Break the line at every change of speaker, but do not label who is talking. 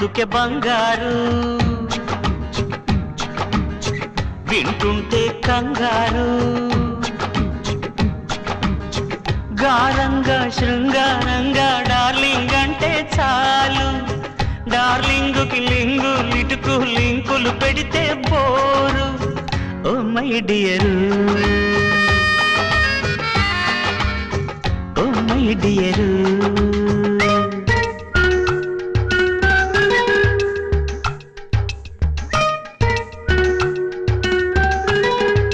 అందుకే బంగారు వింటుంటే కంగారు గారంగా శృంగారంగా డార్లింగ్ అంటే చాలు డార్లింగుకి లింగు లిటుకు లింకులు పెడితే bore oh my dear oh my dear